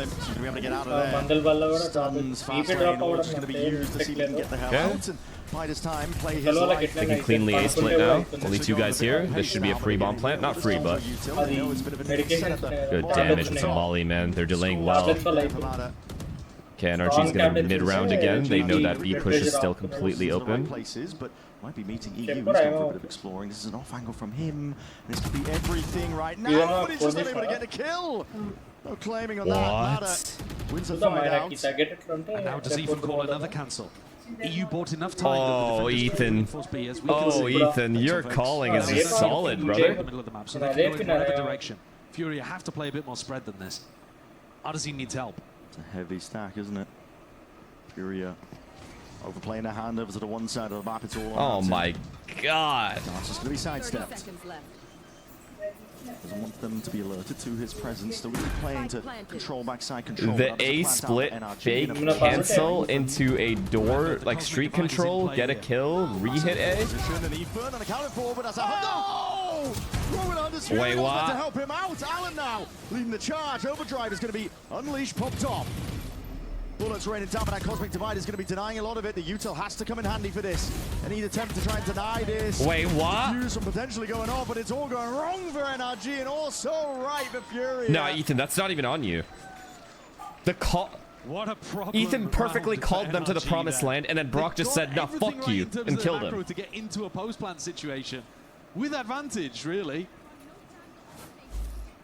seems to be able to get out of there. Stuns, fast range, just going to be used to see if he can get the hell out. And by this time, play his life. They can cleanly A split now. Only 2 guys here. This should be a free bomb plant. Not free, but good damage. It's a molly, man. They're delaying well. Okay, NRG's going to mid-round again. They know that B push is still completely open. But might be meeting EU. He's going for a bit of exploring. This is an off angle from him. This could be everything right now, but he's just not able to get a kill. No claiming on that ladder. Wins the fight out. And now does Ethan call another cancel? EU bought enough time. Oh, Ethan. Oh, Ethan, your calling is just solid, brother. So they can go in another direction. Fury have to play a bit more spread than this. Odyssey needs help. It's a heavy stack, isn't it? Furia overplaying a hand over to the one side of the map. It's all on. Oh my god. It's just going to be sidestepped. Doesn't want them to be alerted to his presence. Still going to be playing to control backside control. The A split fake cancel into a door, like street control, get a kill, re-hit A. Wait, what? To help him out. Alan now leading the charge. Overdrive is going to be unleashed, popped off. Bullets raining down, but that Cosmic Divide is going to be denying a lot of it. The util has to come in handy for this. Any attempt to try and deny this. Wait, what? Use from potentially going off, but it's all going wrong for NRG and also right for Fury. No, Ethan, that's not even on you. The call. What a problem. Ethan perfectly called them to the promised land, and then Brock just said, "No, fuck you," and killed him. To get into a post plant situation with advantage, really.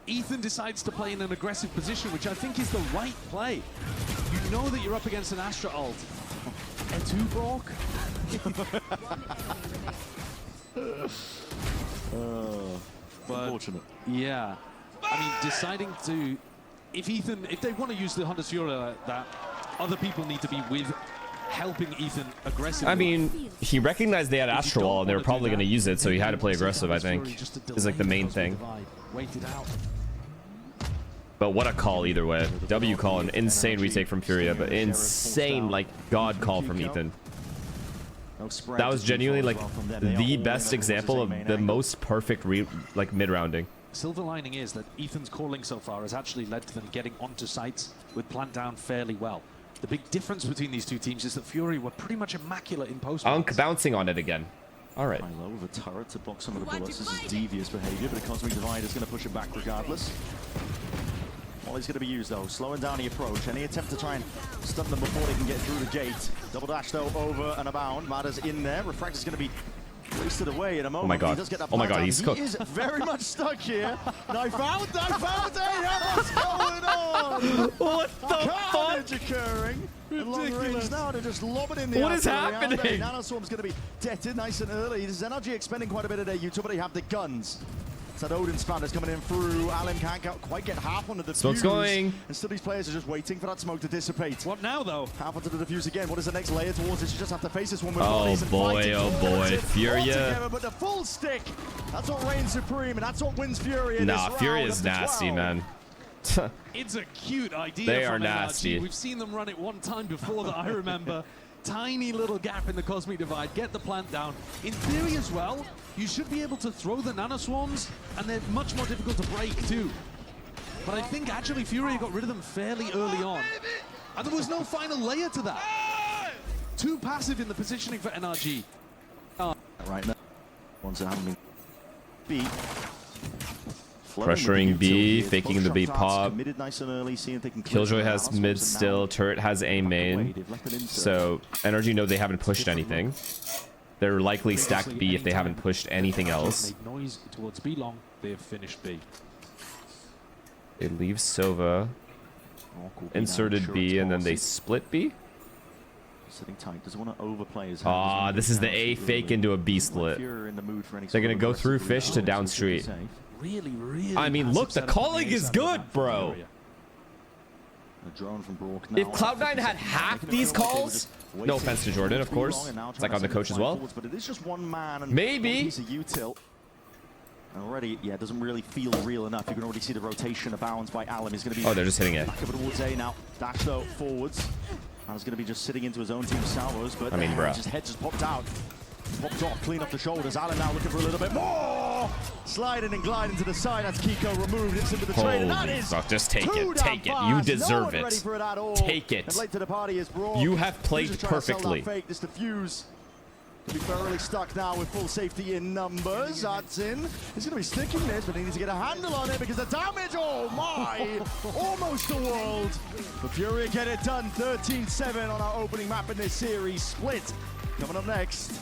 Ethan decides to play in an aggressive position, which I think is the right play. You know that you're up against an Astra ult. And 2 Brock. But unfortunate. Yeah. I mean, deciding to... If they want to use the Hunter's Fury like that, other people need to be with helping Ethan aggressively. I mean, he recognized they had Astral and they were probably going to use it, so he had to play aggressive, I think. Is like the main thing. Waited out. But what a call either way. W call, an insane retake from Furia, but insane, like, God call from Ethan. That was genuinely, like, the best example of the most perfect, mid-rounding. Silver lining is that Ethan's calling so far has actually led to them getting onto sites with plant down fairly well. The big difference between these two teams is that Fury were pretty much immaculate in post. Unk bouncing on it again. All right. Low with a turret to block some of the bullets. This is devious behavior, but the Cosmic Divide is going to push it back regardless. Molly's going to be used though, slowing down the approach. Any attempt to try and stun them before they can get through the gate. Double dash though, over and abound. Madder's in there. Refractor's going to be wasted away in a moment. Oh my god. He does get that oh my god, he's cooked. He is very much stuck here. Knife out, what's going on? What the Carnage occurring. Long range now to just lob it in the What is happening? Nanoswarm's going to be deaded nice and early. This is NRG expending quite a bit of their utility. Have the guns. So that Odin Spanner's coming in through. Alan can't quite get half onto the defuse. Smoke's going. And still these players are just waiting for that smoke to dissipate. What now, though? Half onto the defuse again. What is the next layer towards it? You just have to face this one with oh boy, Furia. But the full stick, that's what reigns supreme, and that's what wins Furia. Nah, Furia is nasty, man. It's a cute idea. They are from nasty. NRG. We've seen them run it one time before that I remember. Tiny little gap in the Cosmic Divide, get the plant down. In theory as well, you should be able to throw the Nano Swarms, and they're much more difficult to break too. But I think actually Fury got rid of them fairly early on. And there was no final layer to that. Too passive in the positioning for NRG. Right now, ones that haven't been beat. Pressuring B, faking the B pop. Nice and early, seeing if they can Killjoy has mid still. Turret has A main. So NRG know they haven't pushed anything. They're likely stacked B if they haven't pushed anything else. Made noise towards B long. They have finished B. They leave Sova, inserted B, and then they split B. Sitting tight, doesn't want to overplay his Ah, this is the A fake into a B split. They're gonna go through Fish to down street. Really I mean, look, the calling is good, bro. If Cloud9 had half these calls, no offense to Jordan, of course, it's like on the coach as well. Maybe. Already, yeah, it doesn't really feel real enough. You can already see the rotation of bounds by Alum. He's going to be. Oh, they're just hitting it. Back over towards A now. Dash though forwards. And he's going to be just sitting into his own team salvos. But I mean, bro. His head just popped out. Popped off, clean off the shoulders. Alum now looking for a little bit more. Sliding and gliding to the side as Kiko removed it into the trade. And that is just take it. Take it. You deserve it. Take it. And late to the party is Brock. You have played perfectly. Fake this defuse. To be thoroughly stuck now with full safety in numbers. That's in. He's going to be sticking this, but he needs to get a handle on it because the damage, oh my, almost the world. But Fury get it done, 13-7 on our opening map in this series. Split coming up next.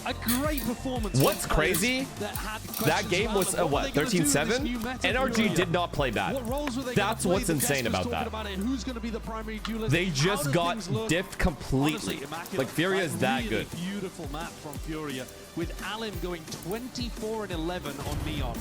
A great performance. What's crazy? That game was what, 13-7? NRG did not play bad. That's what's insane about that. They just got diffed completely. Like Furia is that good. Beautiful map from Furia with Alim going 24-11 on Neon.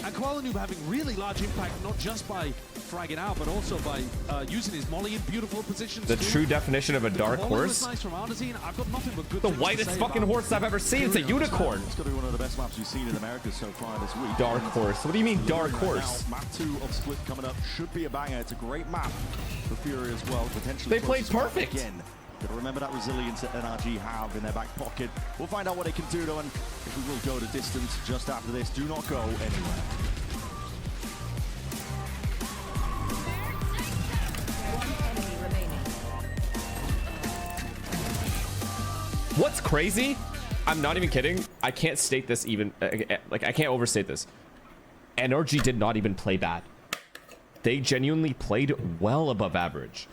And Kuala having really large impact, not just by fragging out, but also by using his molly in beautiful positions. The true definition of a dark horse. Nice from Artazine. I've got nothing but good the whitest fucking horse I've ever seen. It's a unicorn. It's got to be one of the best maps you've seen in America so far this week. Dark horse. What do you mean dark horse? Now, map 2 of Split coming up should be a banger. It's a great map for Fury as well. Potentially they played perfect. Again. Got to remember that resilience that NRG have in their back pocket. We'll find out what they can do though, and if we will go the distance just after this. Do not go anywhere. What's crazy? I'm not even kidding. I can't state this even, like I can't overstate this. NRG did not even play bad. They genuinely played well above average.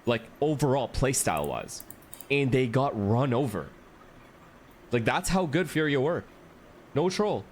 Like overall playstyle wise. And they got run over. Like that's how good Furia were. No troll.